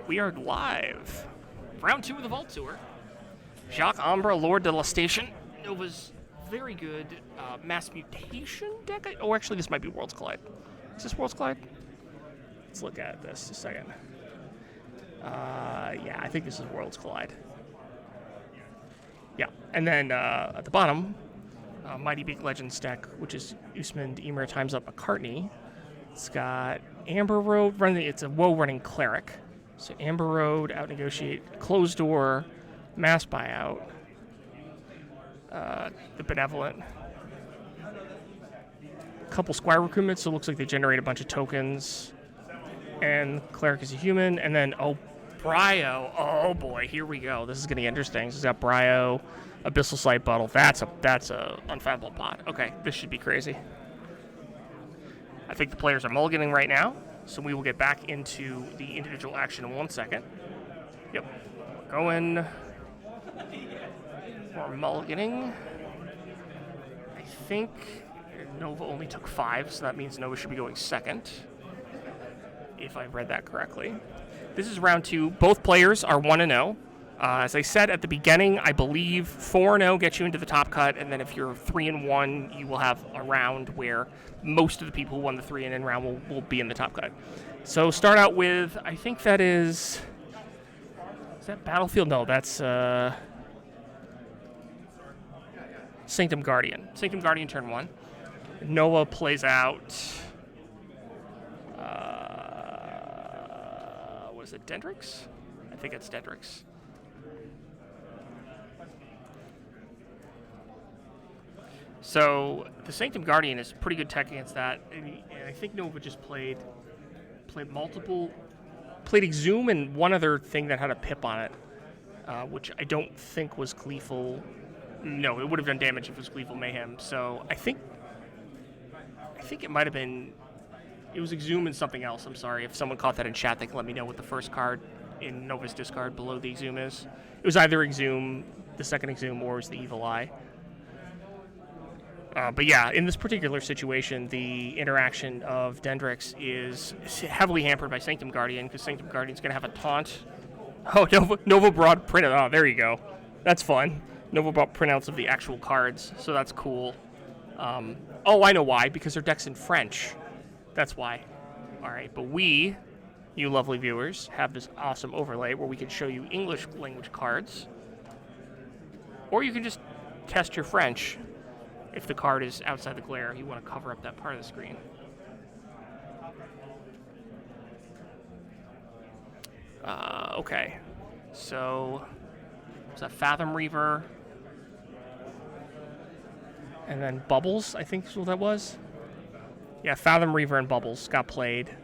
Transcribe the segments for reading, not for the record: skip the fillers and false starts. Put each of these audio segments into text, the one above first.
We are live. Round 2 of the Vault Tour. Jacques Ombre, Lord de la Station. Nova's very good mass mutation deck. Oh, actually, this might be Worlds Collide. Is this Worlds Collide? Let's look at this a second. Yeah, I think this is Worlds Collide. Yeah, and then at the bottom, Mighty Big Legends deck, which is Usman, Emer times up McCartney. It's got Amber Road running. It's a Woe running Cleric. So Amber Road, out negotiate, Closed Door, Mass Buyout, the Benevolent. A couple Squire recruitments, so it looks like they generate a bunch of tokens. And Cleric is a human. And then, Bryo. Oh boy, here we go. This is going to get interesting. It's got Bryo, Abyssal Sight Bottle. That's a unfathomable pot. Okay, this should be crazy. I think the players are mulliganing right now, so we will get back into the individual action in 1 second. Yep, we're going. We're mulliganing. I think Nova only took 5, so that means Nova should be going second, if I read that correctly. This is round 2. Both players are 1-0. As I said at the beginning, I believe 4-0 gets you into the top cut, and then if you're 3-1, you will have a round where most of the people who won the 3-in round will be in the top cut. So start out with, I think that is that Battlefield? No, that's Sanctum Guardian. Sanctum Guardian turn 1. Noah plays out, what is it, Dendrix? I think it's Dendrix. So the Sanctum Guardian is pretty good tech against that. And I think Nova just played Exhume and one other thing that had a pip on it, which I don't think was Gleeful. No, it would have done damage if it was Gleeful Mayhem. So I think it might have been. It was Exhume and something else. I'm sorry. If someone caught that in chat, they can let me know what the first card in Nova's discard below the Exhume is. It was either Exhume, the second Exhume, or it was the Evil Eye. But yeah, in this particular situation, the interaction of Dendrix is heavily hampered by Sanctum Guardian, because Sanctum Guardian's going to have a taunt. Oh, Nova brought printout. Oh, there you go. That's fun. Nova brought printouts of the actual cards, so that's cool. Oh, I know why, because their deck's in French. That's why. All right, but we, you lovely viewers, have this awesome overlay where we can show you English language cards, or you can just test your French. If the card is outside the glare, you want to cover up that part of the screen. Okay, so is that Fathom Reaver, and then Bubbles, I think is what that was. Yeah, Fathom Reaver and Bubbles got played,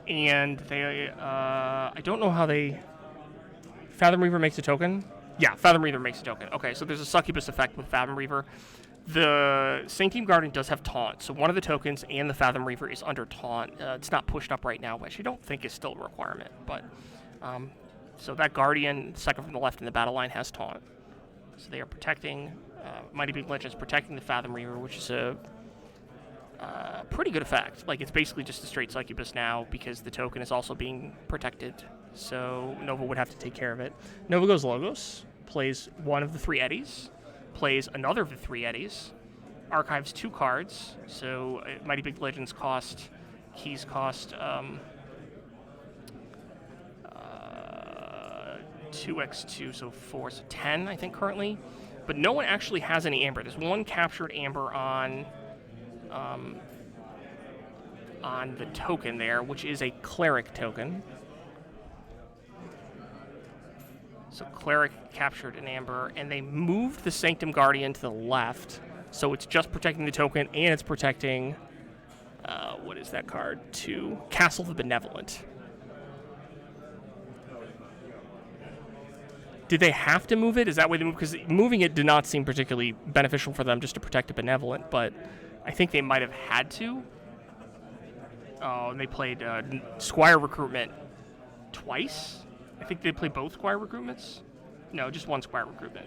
and they, I don't know how they. Fathom Reaver makes a token. Yeah, Fathom Reaver makes a token. Okay, so there's a succubus effect with Fathom Reaver. The Sanctum Guardian does have taunt, so one of the tokens and the Fathom Reaver is under taunt. It's not pushed up right now, which I don't think is still a requirement. But so that Guardian, second from the left in the battle line, has taunt. So they are protecting, Mighty Big Legends protecting the Fathom Reaver, which is a pretty good effect. Like, it's basically just a straight succubus now because the token is also being protected. So Nova would have to take care of it. Nova goes Logos, plays one of the 3 Eddies. Plays another of the 3 Eddies, archives 2 cards, so Mighty Big Legends keys cost 2x2, so 4, so 10, I think, currently. But no one actually has any Amber. There's one captured Amber on the token there, which is a Cleric token. So Cleric captured an Amber, and they moved the Sanctum Guardian to the left, so it's just protecting the token, and it's protecting, what is that card, to Castle the Benevolent. Did they have to move it? Is that why they moved? Because moving it did not seem particularly beneficial for them just to protect a Benevolent, but I think they might have had to. Oh, and they played Squire Recruitment twice? I think they play both Squire recruitments. No, just one Squire recruitment.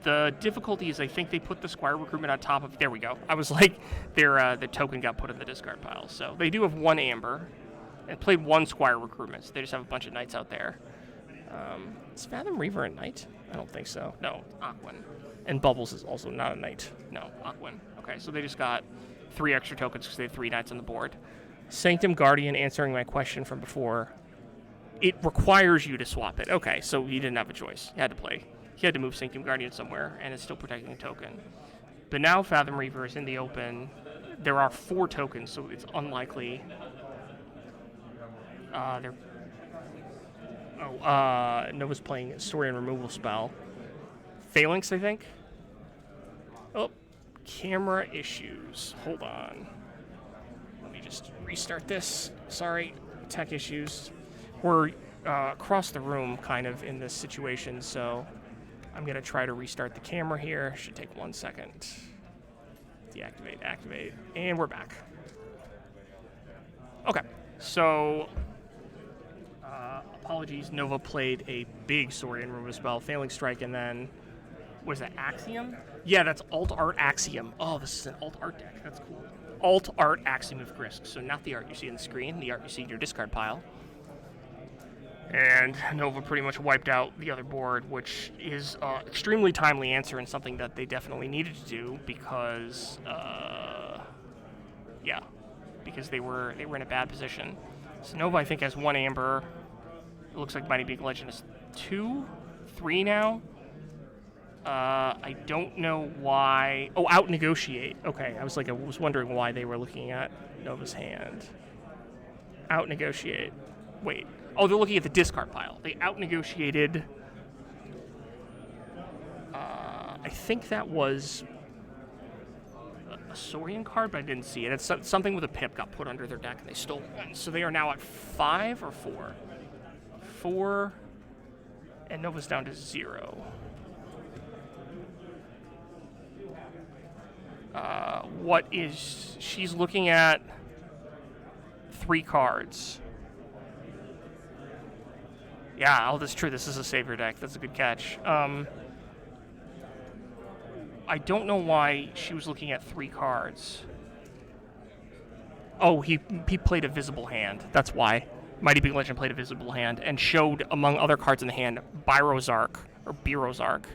The difficulty is I think they put the Squire recruitment on top of. There we go. I was like, the token got put in the discard pile. So they do have 1 Amber. And played 1 Squire recruitment, so they just have a bunch of knights out there. Is Fathom Reaver a knight? I don't think so. No, Aquin. And Bubbles is also not a knight. No, Aquin. Okay, so they just got 3 extra tokens because they have 3 knights on the board. Sanctum Guardian, answering my question from before. It requires you to swap it. Okay, so he didn't have a choice. He had to play. He had to move Sanctum Guardian somewhere, and it's still protecting a token. But now Fathom Reaver is in the open. There are 4 tokens, so it's unlikely. Nova's playing Saurian Removal Spell. Phalanx, I think. Oh, camera issues. Hold on. Let me just restart this. Sorry, tech issues. We're across the room kind of in this situation, so I'm going to try to restart the camera here. Should take 1 second. Deactivate, activate, and we're back. Okay, so apologies, Nova played a big Saurian Removal Spell, Phalanx Strike, and then, what is that, Axiom? Yeah, that's Alt-Art Axiom. Oh, this is an Alt-Art deck. That's cool. Alt-Art Axiom of Grisk. So not the art you see on the screen, the art you see in your discard pile. And Nova pretty much wiped out the other board, which is extremely timely answer and something that they definitely needed to do because, because they were in a bad position. So Nova, I think, has 1 Amber. It looks like Mighty Big Legend is 2, 3 now. I don't know why. Oh, out negotiate. Okay, I was wondering why they were looking at Nova's hand. Out negotiate. Wait. Oh, they're looking at the discard pile. They out negotiated. I think that was a Saurian card, but I didn't see it. It's something with a pip got put under their deck, and they stole one. So they are now at 5 or 4. 4, and Nova's down to 0. She's looking at 3 cards. Yeah, oh, that's true. This is a savior deck. That's a good catch. I don't know why she was looking at 3 cards. Oh, he played a visible hand. That's why. Mighty Big Legend played a visible hand and showed, among other cards in the hand, Byro's Arc, or Biro's Arc.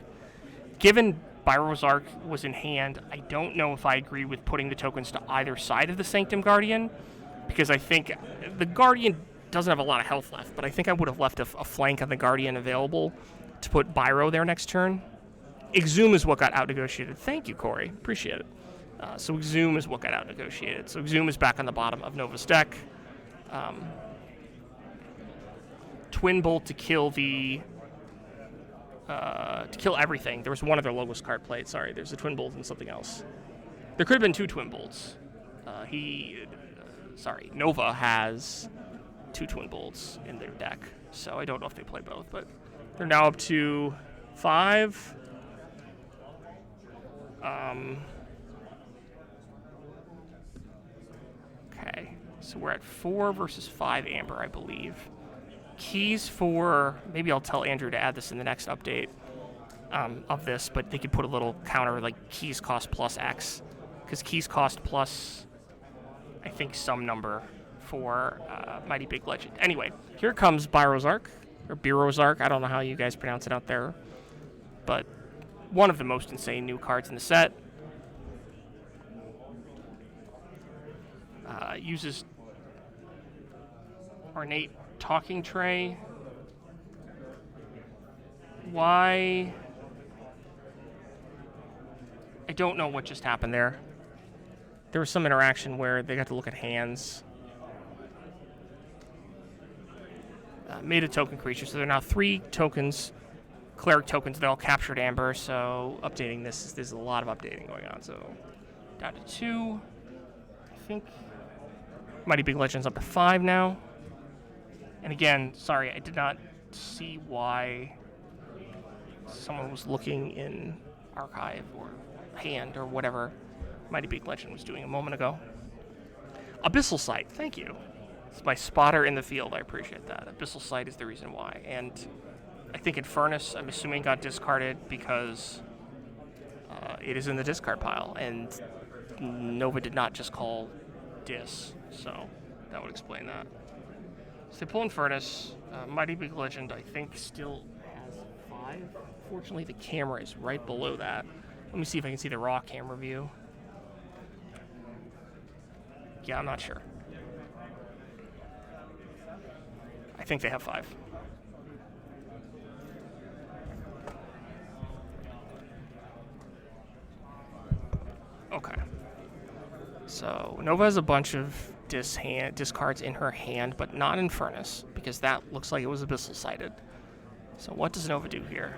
Given Byro's Arc was in hand, I don't know if I agree with putting the tokens to either side of the Sanctum Guardian, because I think the Guardian doesn't have a lot of health left, but I think I would have left a flank on the Guardian available to put Byro there next turn. Exhume is what got out-negotiated. Thank you, Corey. Appreciate it. So Exhume is what got out-negotiated. So Exhume is back on the bottom of Nova's deck. Twin Bolt to kill everything. There was one other Logos card played. Sorry, there's a Twin Bolt and something else. There could have been 2 Twin Bolts. Nova has 2 Twin Bolts in their deck, so I don't know if they play both, but they're now up to 5. Okay, so we're at 4 versus 5 Amber, I believe. Keys for, maybe I'll tell Andrew to add this in the next update of this, but they could put a little counter like keys cost plus X, because keys cost plus, I think, some number for Mighty Big Legend. Anyway, here comes Byro's Arc, or Biro's Arc. I don't know how you guys pronounce it out there, but one of the most insane new cards in the set. Uses Ornate Talking Tray. Why? I don't know what just happened there. There was some interaction where they got to look at hands. Made a token creature, so there are now 3 tokens, cleric tokens. They all captured Amber, so updating this, there's a lot of updating going on. So down to 2. I think Mighty Big Legends up to 5 now. And again, sorry, I did not see why someone was looking in Archive or Hand or whatever Mighty Big Legend was doing a moment ago. Abyssal Sight, thank you. It's my spotter in the field, I appreciate that. Abyssal Sight is the reason why. And I think Infernus, I'm assuming, got discarded because it is in the discard pile. And Nova did not just call Dis, so that would explain that. So they pull Infernus. Mighty Big Legend, I think, still has 5. Fortunately, the camera is right below that. Let me see if I can see the raw camera view. Yeah, I'm not sure. I think they have 5. Okay. So Nova has a bunch of discards in her hand, but not Infernus, because that looks like it was Abyssal Sighted. So what does Nova do here?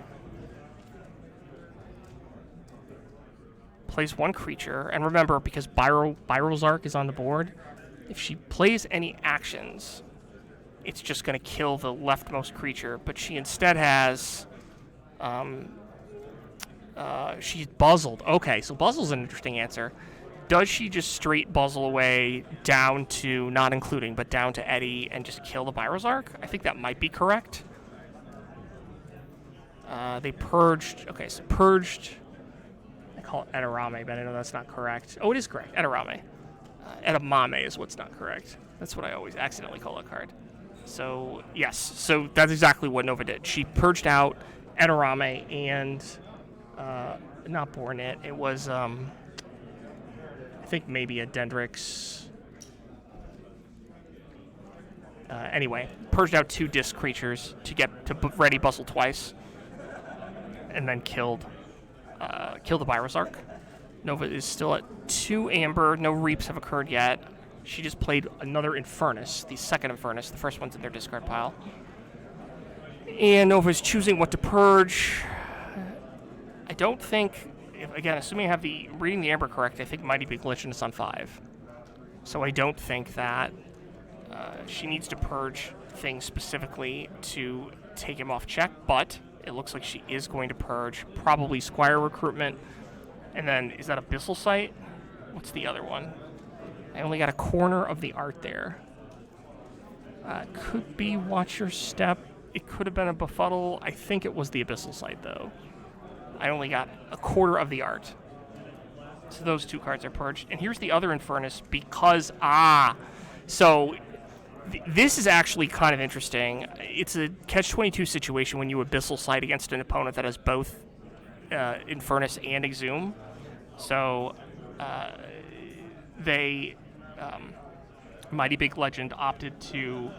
Plays 1 creature, and remember, because Byral's Arc is on the board, if she plays any actions, it's just going to kill the leftmost creature, but she instead has... she's Buzzled. Okay, so Buzzle's an interesting answer. Does she just straight Buzzle away down to, not including, but down to Eddie and just kill the Byral's Arc? I think that might be correct. They purged... Okay, so purged... I call it Edamame, but I know that's not correct. Oh, it is correct. Edamame. Edamame is what's not correct. That's what I always accidentally call that card. So, yes. So that's exactly what Nova did. She purged out Edamame and... not Bornet. It was, I think maybe a Dendrix. Anyway, purged out 2 disc creatures to get to ready Bustle twice, and then killed the Byral's Arc. Nova is still at 2 Amber. No Reaps have occurred yet. She just played another Infernus, the second Infernus. The first one's in their discard pile. And Nova is choosing what to purge. I don't think, again, assuming I have reading the Amber correct, I think Mighty Big Legend is on 5. So I don't think that she needs to purge things specifically to take him off check, but it looks like she is going to purge probably Squire Recruitment. And then, is that Abyssal Sight? What's the other one? I only got a corner of the art there. Could be Watch Your Step. It could have been a Befuddle. I think it was the Abyssal Sight, though. I only got a quarter of the art. So those 2 cards are purged. And here's the other Infernus because, so this is actually kind of interesting. It's a catch-22 situation when you Abyssal Sight against an opponent that has both Infernus and Exhume. So Mighty Big Legend opted to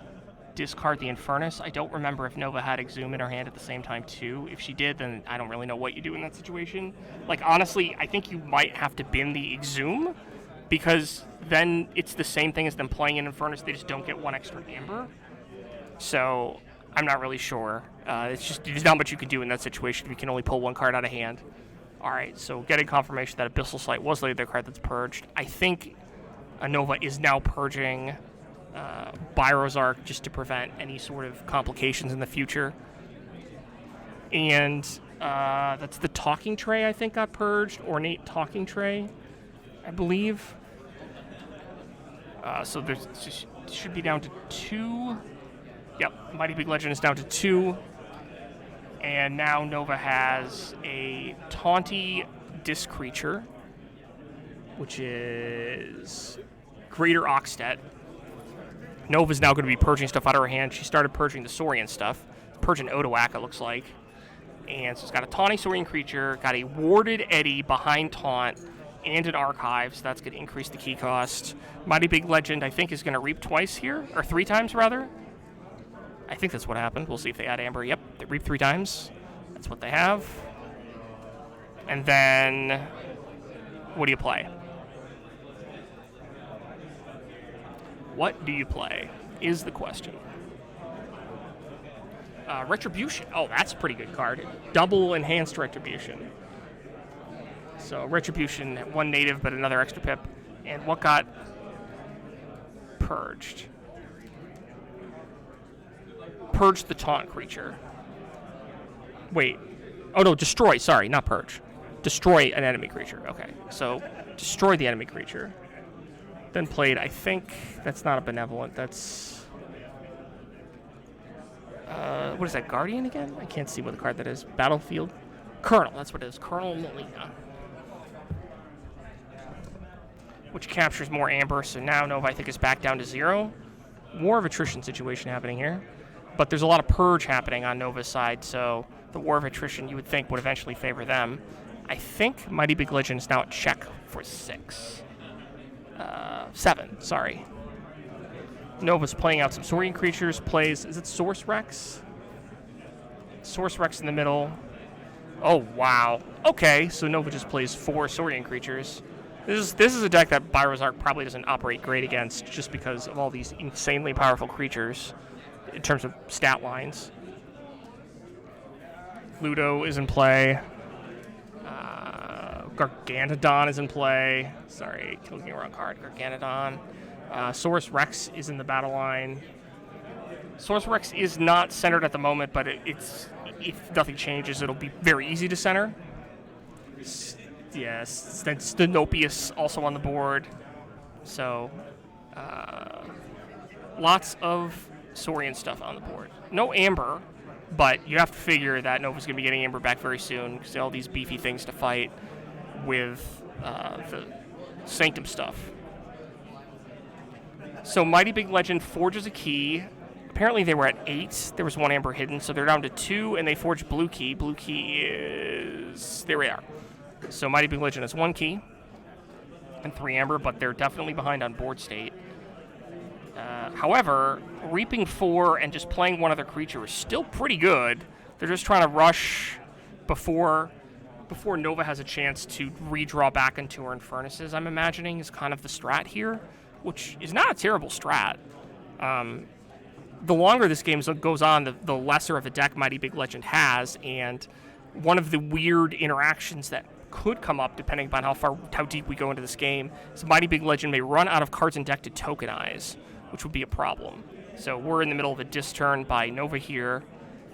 discard the Infernus. I don't remember if Nova had Exhume in her hand at the same time too. If she did, then I don't really know what you do in that situation. Like, honestly, I think you might have to bin the Exhume, because then it's the same thing as them playing an Infernus. They just don't get 1 extra Amber. So I'm not really sure. There's not much you can do in that situation. You can only pull 1 card out of hand. All right, so getting confirmation that Abyssal Sight was the other card that's purged. I think Nova is now purging Byral's Arc just to prevent any sort of complications in the future. And that's the Talking Tray, I think, got purged. Ornate Talking Tray, I believe. So there should be down to 2. Yep, Mighty Big Legend is down to 2. And now Nova has a Taunty Disc Creature, which is Greater Oxtet. Nova's now going to be purging stuff out of her hand. She started purging the Saurian stuff. Purging Odoak, it looks like. And so it's got a Taunty Saurian creature, got a Warded Eddy behind Taunt, and an Archive, so that's going to increase the key cost. Mighty Big Legend, I think, is going to reap twice here, or 3 times, rather. I think that's what happened. We'll see if they add Amber. Yep, they reap 3 times. That's what they have. And then, what do you play? What do you play is the question. Retribution. Oh, that's a pretty good card. Double enhanced Retribution. So Retribution, 1 native, but another extra pip. And what got purged? Purge the Taunt creature. Wait. Oh, no, destroy. Sorry, not purge. Destroy an enemy creature. Okay, so destroy the enemy creature. Then played, I think, that's not a Benevolent. That's... what is that, Guardian again? I can't see what the card that is. Battlefield? Colonel, that's what it is. Colonel Melina. Which captures more Amber, so now Nova, I think, is back down to 0. war of attrition situation happening here. But there's a lot of purge happening on Nova's side, so the war of attrition you would think would eventually favor them. I think Mighty Big Legend is now at check for 6. 7, sorry. Nova's playing out some Saurian creatures, plays, is it Source Rex? Source Rex in the middle. Oh, wow. Okay, so Nova just plays 4 Saurian creatures. This is a deck that Byro's Arc probably doesn't operate great against just because of all these insanely powerful creatures in terms of stat lines. Ludo is in play. Garganodon is in play. Sorry, clicking the wrong card. Garganodon. Source Rex is in the battle line. Source Rex is not centered at the moment, but it's if nothing changes, it'll be very easy to center. Yes, then Stenopius also on the board. So, lots of Saurian stuff on the board. No Amber, but you have to figure that Nova's going to be getting Amber back very soon because all these beefy things to fight with the Sanctum stuff. So Mighty Big Legend forges a key. Apparently they were at 8. There was 1 Amber hidden, so they're down to 2, and they forged Blue Key. Blue Key is... There we are. So Mighty Big Legend has 1 key and 3 Amber, but they're definitely behind on board state. However, reaping 4 and just playing 1 other creature is still pretty good. They're just trying to rush before Nova has a chance to redraw back into her Infernuses, I'm imagining, is kind of the strat here, which is not a terrible strat. The longer this game goes on, the lesser of a deck Mighty Big Legend has, and one of the weird interactions that could come up, depending upon how deep we go into this game, is Mighty Big Legend may run out of cards in deck to tokenize, which would be a problem. So we're in the middle of a dis turn by Nova here.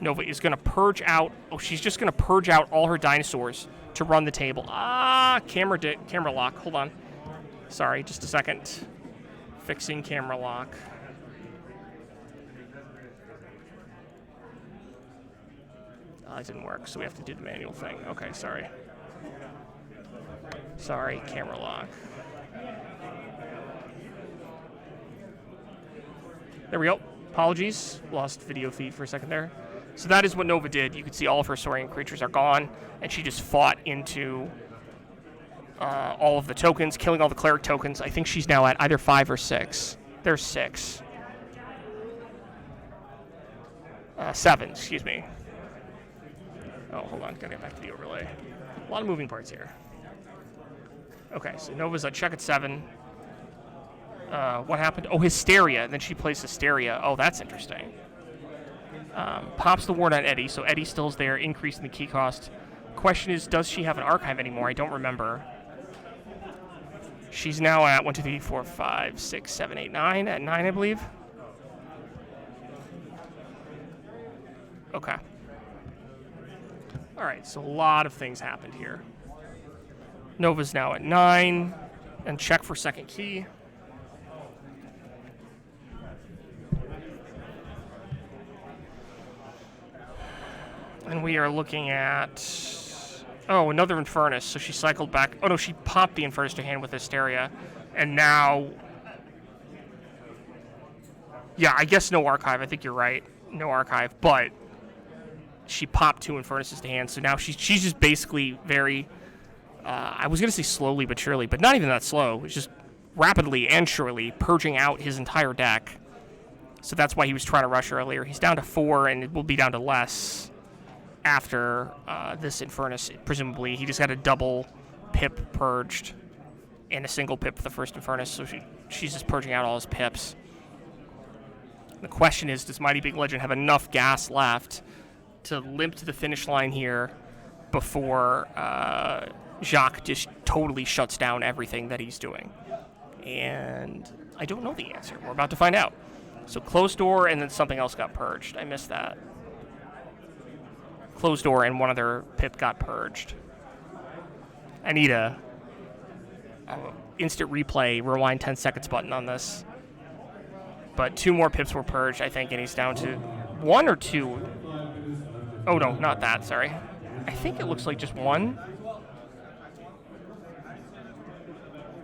Nova is going to purge out... Oh, she's just going to purge out all her dinosaurs to run the table. Camera lock. Hold on. Sorry, just a second. Fixing camera lock. It didn't work, so we have to do the manual thing. Okay, sorry. Sorry, camera lock. There we go. Apologies. Lost video feed for a second there. So that is what Nova did. You can see all of her Saurian creatures are gone, and she just fought into all of the tokens, killing all the cleric tokens. I think she's now at either 5 or 6. There's 6. 7, excuse me. Oh, hold on. Gotta get back to the overlay. A lot of moving parts here. Okay, so Nova's at check at 7. What happened? Oh, Hysteria. And then she plays Hysteria. Oh, that's interesting. Pops the ward on Eddie, so Eddie still's there, increasing the key cost. Question is, does she have an archive anymore? I don't remember. She's now at 1, 2, 3, 4, 5, 6, 7, 8, 9. At 9, I believe. Okay. All right, so a lot of things happened here. Nova's now at 9, and check for second key. And we are looking at... Oh, another Infernus. So she cycled back. Oh, no, she popped the Infernus to hand with Hysteria. And now... Yeah, I guess no archive. I think you're right. No archive. But she popped 2 Infernuses to hand. So now she's just basically very... I was going to say slowly but surely, but not even that slow. It's just rapidly and surely purging out his entire deck. So that's why he was trying to rush earlier. He's down to 4, and it will be down to less after this Infernus, presumably. He just had a double pip purged and a single pip for the first Infernus, so she's just purging out all his pips. The question is, does Mighty Big Legend have enough gas left to limp to the finish line here before Jacques just totally shuts down everything that he's doing? And I don't know the answer. We're about to find out. So closed door, and then something else got purged. I missed that. Closed door, and one other pip got purged. I need a instant replay, rewind 10 seconds button on this. But 2 more pips were purged, I think, and he's down to 1 or 2. Oh, no, not that, sorry. I think it looks like just 1.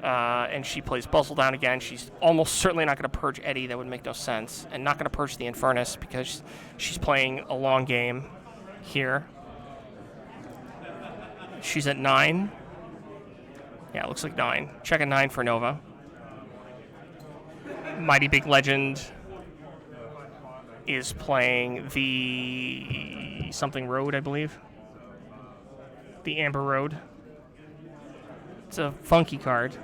And she plays Bustle down again. She's almost certainly not going to purge Eddie. That would make no sense. And not going to purge the Infernus because she's playing a long game here. She's at 9. Yeah, it looks like 9. Check a 9 for Nova. Mighty Big Legend is playing the something road, I believe. The Amber Road. It's a funky card.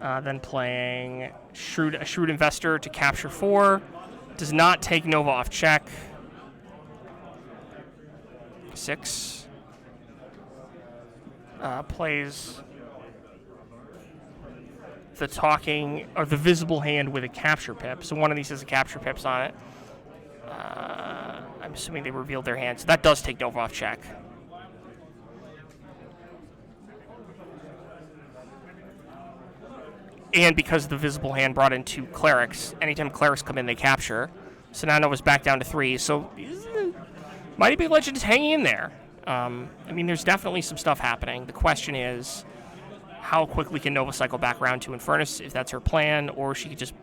Then playing a Shrewd Investor to capture 4. Does not take Nova off check. 6. Plays the talking or the visible hand with a capture pip. So one of these has a capture pips on it. I'm assuming they revealed their hand. So that does take Nova off check. And because the visible hand brought in 2 clerics, anytime clerics come in, they capture. So now Nova's back down to 3. So Mighty Big Legend is hanging in there. I mean, there's definitely some stuff happening. The question is, how quickly can Nova cycle back around to Infernus, if that's her plan, or she could just,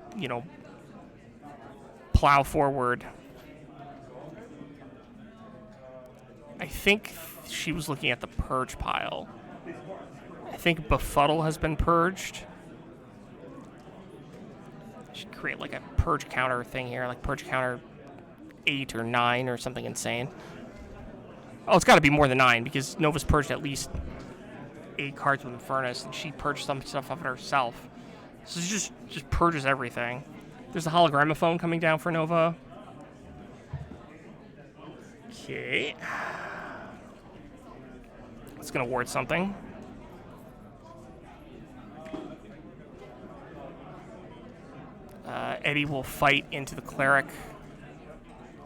plow forward. I think she was looking at the purge pile. I think Befuddle has been purged. Should create like a purge counter thing here, like purge counter 8 or 9 or something insane. Oh, it's got to be more than 9 because Nova's purged at least 8 cards with Infernus, and she purged some stuff of it herself. So it just purges everything. There's a hologramophone coming down for Nova. Okay. It's going to ward something. Eddie will fight into the cleric.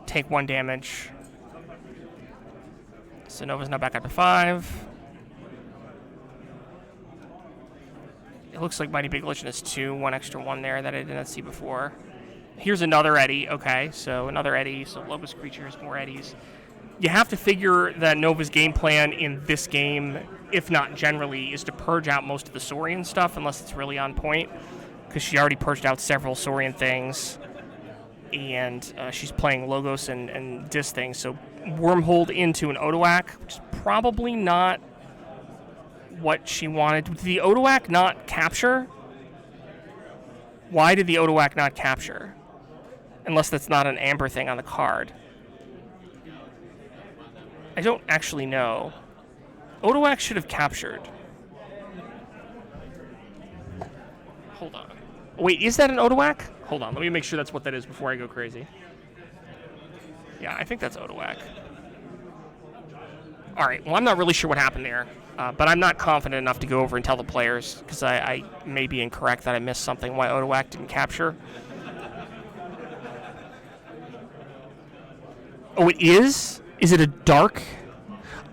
Take 1 damage. So Nova's now back up to 5. It looks like Mighty Big Legend is 2. 1 extra 1 there that I didn't see before. Here's another Eddie. Okay, so another Eddie. So Locust Creatures, more Eddies. You have to figure that Nova's game plan in this game, if not generally, is to purge out most of the Saurian stuff unless it's really on point. Because she already purged out several Saurian things. And she's playing Logos and Dis things. So Wormhold into an Odoak, which is probably not what she wanted. Did the Odoak not capture? Why did the Odoak not capture? Unless that's not an amber thing on the card. I don't actually know. Odoak should have captured. Hold on. Wait, is that an Odoak? Hold on, let me make sure that's what that is before I go crazy. Yeah, I think that's Odoak. All right, well, I'm not really sure what happened there, but I'm not confident enough to go over and tell the players, because I may be incorrect that I missed something why Odoak didn't capture. Oh, it is? Is it a dark?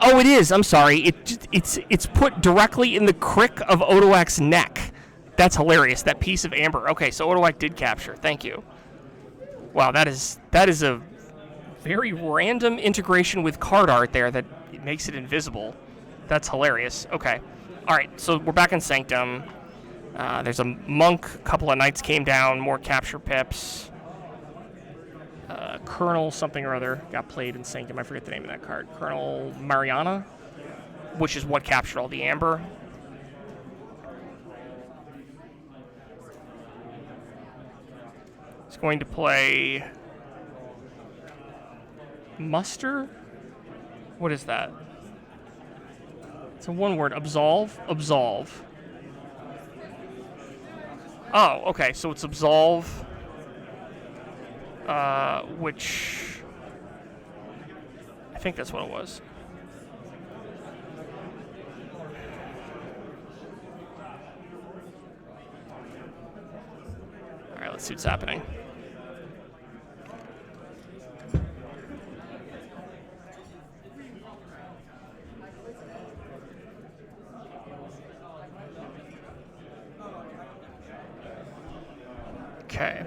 Oh, it is. I'm sorry. It's put directly in the crick of Odoak's neck. That's hilarious. That piece of amber. Okay, so Odoak did capture. Thank you. Wow, that is a very random integration with card art there that makes it invisible. That's hilarious. Okay. All right, so we're back in Sanctum. There's a monk. A couple of knights came down. More capture pips. Colonel something or other got played in Sanctum. I forget the name of that card. Colonel Mariana, which is what captured all the amber. He's going to play Muster? What is that? It's a one word. Absolve? Absolve. Oh, okay. So it's Absolve. Which I think that's what it was. All right, let's see what's happening. Okay.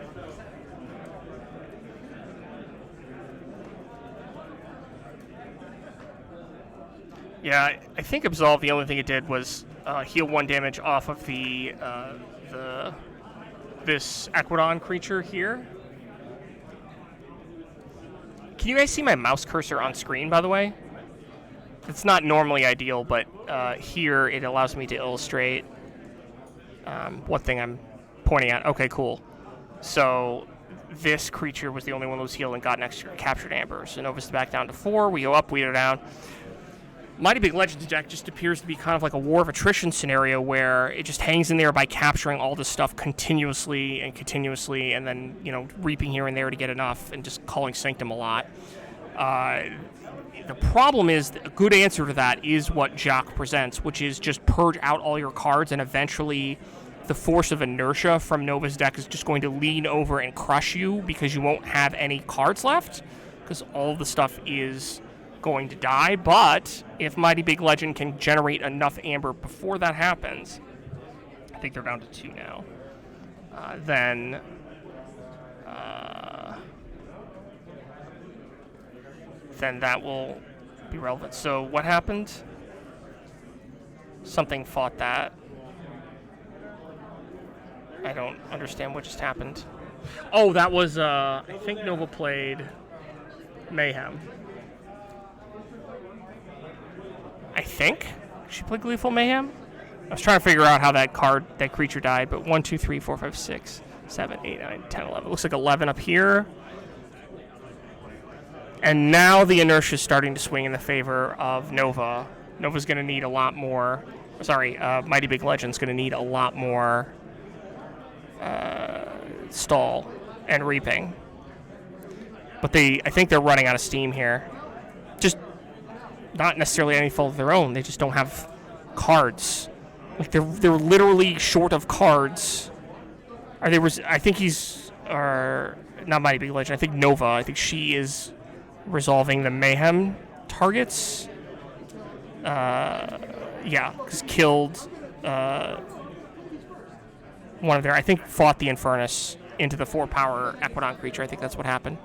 Yeah, I think Absolve, the only thing it did was heal 1 damage off of this Aquadon creature here. Can you guys see my mouse cursor on screen, by the way? It's not normally ideal, but here it allows me to illustrate what thing I'm pointing at. Okay, cool. So this creature was the only one that was healed and got an extra captured amber. So Nova's back down to 4. We go up, we go down. Mighty Big Legends deck just appears to be kind of like a war of attrition scenario where it just hangs in there by capturing all this stuff continuously, and then, you know, reaping here and there to get enough and just calling Sanctum a lot. The problem is, a good answer to that is what Jock presents, which is just purge out all your cards, and eventually the force of inertia from Nova's deck is just going to lean over and crush you because you won't have any cards left because all the stuff is going to die. But if Mighty Big Legend can generate enough amber before that happens, I think they're down to 2 now, then that will be relevant. So what happened? Something fought that. I don't understand what just happened. Oh, that was, I think Nova played Mayhem. I think she played Gleeful Mayhem. I was trying to figure out how that creature died, but 1, 2, 3, 4, 5, 6, 7, 8, 9, 10, 11. It looks like 11 up here. And now the inertia is starting to swing in the favor of Nova. Nova's going to need a lot more. Sorry, Mighty Big Legend's going to need a lot more stall and reaping. But I think they're running out of steam here. Just not necessarily any fault of their own. They just don't have cards. Like they're literally short of cards. I think not Mighty Big Legend. I think Nova. I think she is resolving the Mayhem targets. Yeah, because killed one of their, I think fought the Infernus into the 4-power Aquadon creature. I think that's what happened.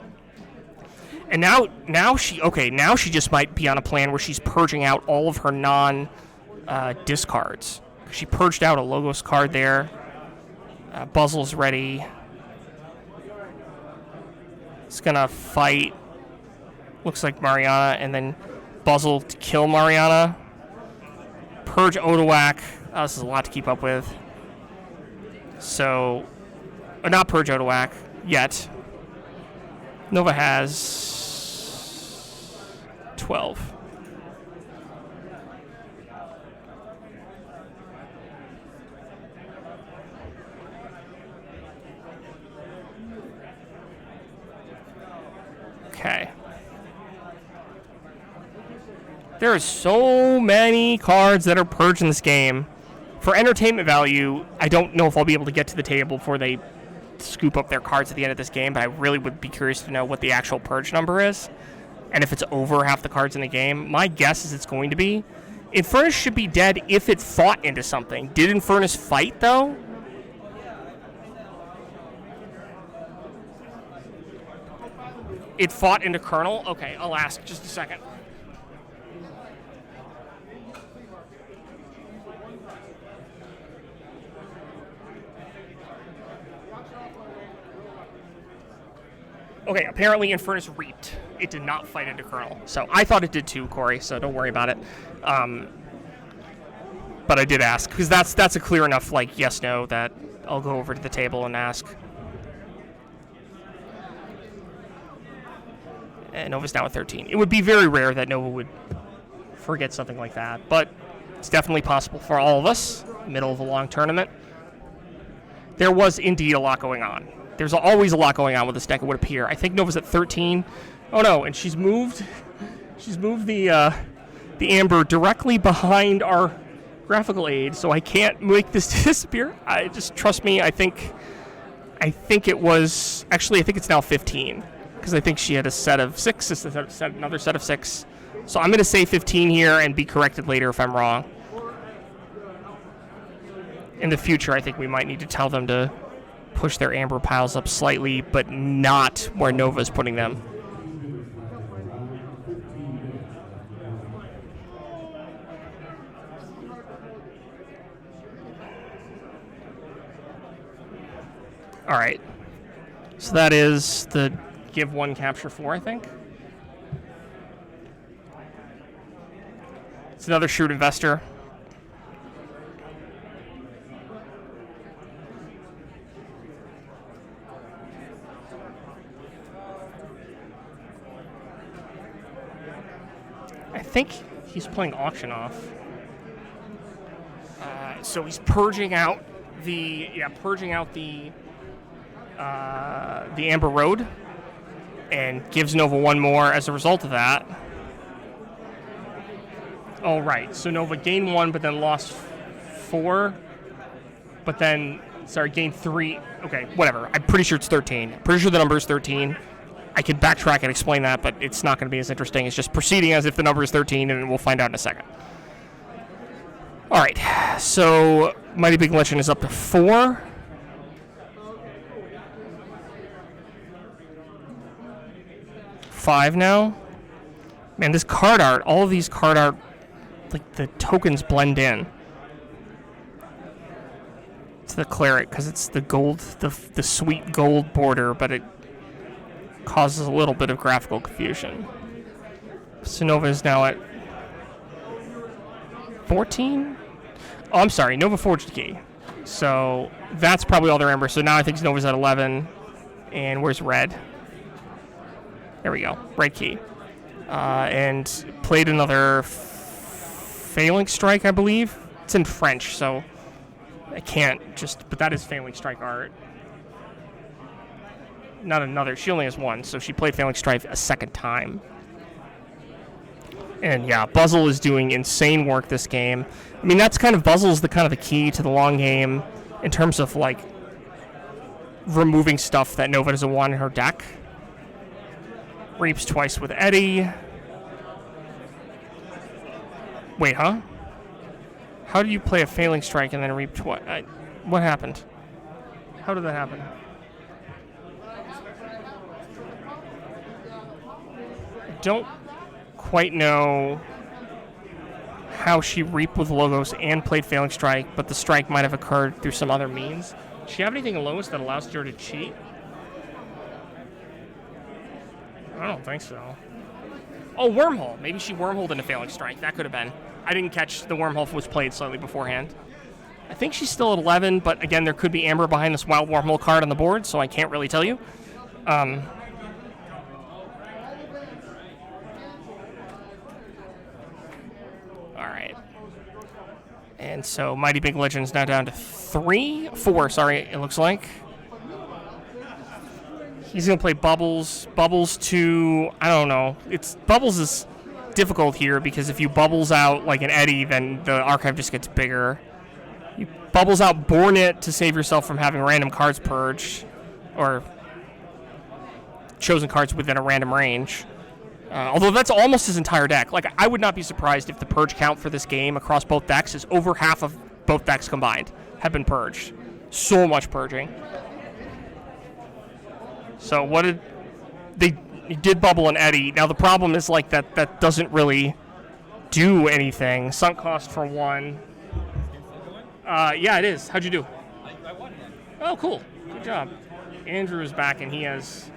And now she just might be on a plan where she's purging out all of her discards. She purged out a Logos card there. Buzzle's ready. It's gonna fight. Looks like Mariana, and then Buzzle to kill Mariana. Purge Odawak. Oh, this is a lot to keep up with. So, not Purge Odawak yet. Nova has 12. Okay. There are so many cards that are purged in this game. For entertainment value, I don't know if I'll be able to get to the table before they scoop up their cards at the end of this game, but I really would be curious to know what the actual purge number is, and if it's over half the cards in the game. My guess is it's going to be. Infernus should be dead if it fought into something. Did Infernus fight, though? It fought into Colonel? Okay, I'll ask. Just a second. Okay, apparently Infernus reaped. It did not fight into Colonel. So I thought it did too, Corey, so don't worry about it. But I did ask, because that's a clear enough, like, yes-no that I'll go over to the table and ask. And Nova's down with 13. It would be very rare that Nova would forget something like that, but it's definitely possible for all of us, middle of a long tournament. There was indeed a lot going on. There's always a lot going on with this deck, it would appear. I think Nova's at 13. Oh no, and she's moved the amber directly behind our graphical aid, so I can't make this disappear. Just trust me, I think it was, actually I think it's now 15, because I think she had a set of 6, another set of 6. So I'm going to say 15 here and be corrected later if I'm wrong. In the future, I think we might need to tell them to push their amber piles up slightly, but not where Nova's putting them. All right. So that is the give 1, capture 4, I think. It's another shrewd investor. I think he's playing auction off. So he's purging out the Amber Road, and gives Nova 1 more as a result of that. Oh, right. So Nova gained 1, but then lost 4. But then, gained 3. Okay, whatever. I'm pretty sure it's 13. I'm pretty sure the number is 13. I could backtrack and explain that, but it's not going to be as interesting. It's just proceeding as if the number is 13, and we'll find out in a second. All right. So Mighty Big Legend is up to 4. Five now. Man, this card art, all of these card art, like the tokens blend in. It's the cleric because it's the gold, the sweet gold border, but it causes a little bit of graphical confusion. So Nova is now at 14? Oh, I'm sorry, Nova forged key. So that's probably all their embers. So now I think Nova's at 11. And where's red? There we go, red key. And played another Failing Strike, I believe. It's in French, so I can't but that is Failing Strike art. Not another, she only has 1, so she played Failing Strike a second time. And yeah, Buzzle is doing insane work this game. I mean, that's Buzzle's the key to the long game in terms of like removing stuff that Nova doesn't want in her deck. Reaps twice with Eddie. Wait, huh? How do you play a Failing Strike and then reap twice? What happened? How did that happen? I don't quite know how she reaped with Logos and played Failing Strike, but the strike might have occurred through some other means. Does she have anything in Logos that allows her to cheat? I don't think so. Oh, Wormhole. Maybe she wormholed into Failing Strike. That could have been. I didn't catch the Wormhole was played slightly beforehand. I think she's still at 11, but again, there could be Amber behind this Wild Wormhole card on the board, so I can't really tell you. All right. And so Mighty Big Legend's now down to 4, it looks like. He's going to play Bubbles. Bubbles to, I don't know. Bubbles is difficult here because if you Bubbles out like an Eddie, then the archive just gets bigger. You Bubbles out Born It to save yourself from having random cards purged or chosen cards within a random range. Although that's almost his entire deck. Like, I would not be surprised if the purge count for this game across both decks is over half of both decks combined have been purged. So much purging. So they did Bubble and Eddie. Now the problem is like that doesn't really do anything. Sunk cost for 1. Yeah, it is. How'd you do? I won. Oh, cool. Good job. Andrew is back and he has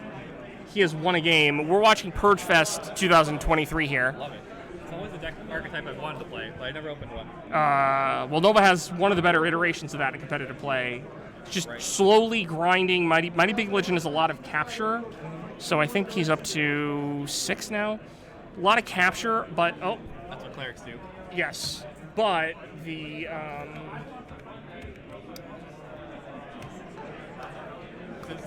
won a game. We're watching Purge Fest 2023 here. Love it. It's always the deck archetype I've wanted to play, but I never opened one. Well, Nova has one of the better iterations of that in competitive play. Just slowly grinding. Mighty Big Legend is a lot of capture, so I think he's up to 6 now. A lot of capture, but that's what clerics do. Yes, but the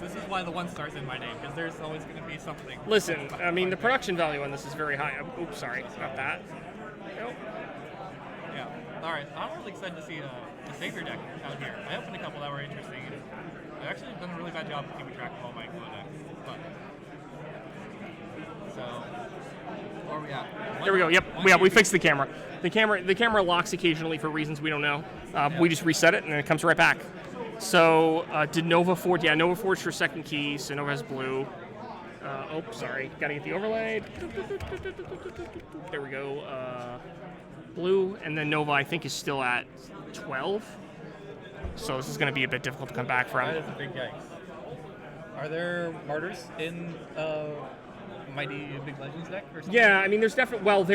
This is why the 1 star's in my name, because there's always going to be something. Listen, I mean the production value on this is very high. Oops, sorry, not that. Nope. Yeah. All right. I'm really excited to see the Savior deck out here. I opened a couple that were interesting, and I've actually done a really bad job of keeping track of all my decks. But so, where are we at? There we go. Yep. We fixed the camera. The camera locks occasionally for reasons we don't know. We just reset it and then it comes right back. So did Nova forge? Yeah, Nova forged her second key. So Nova has blue. Sorry. Got to get the overlay. There we go. Blue, and then Nova I think is still at 12. So this is going to be a bit difficult to come back from. That is a big yikes. Are there martyrs in Mighty Big Legends deck or something? Yeah, I mean, there's definitely. Well,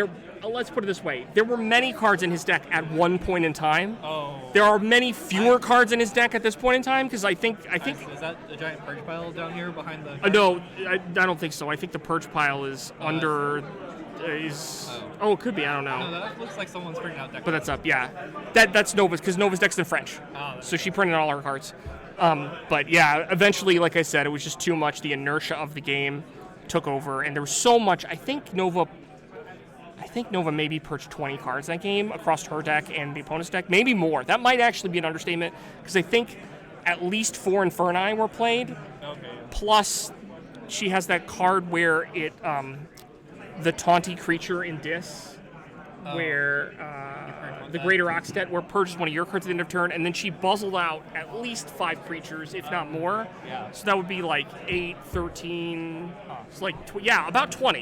let's put it this way: there were many cards in his deck at one point in time. Oh. There are many fewer cards in his deck at this point in time because I think. Is that a giant purge pile down here behind the? No, I don't think so. I think the purge pile is under. Oh, it could be. I don't know. No, that looks like someone's printing out deck. But that's up. Yeah, that's Nova's because Nova's deck's in French, so she printed all her cards. But yeah, eventually, like I said, it was just too much. The inertia of the game took over, and there was so much. I think Nova maybe purged 20 cards that game across her deck and the opponent's deck, maybe more. That might actually be an understatement because I think at least 4 Inferni were played. Okay. Plus, she has that card where it the taunty creature in Dis, where the Greater Oxtet, where purges one of your cards at the end of turn, and then she buzzled out at least 5 creatures, if not more. Yeah. So that would be like 8, 13, it's like, about 20.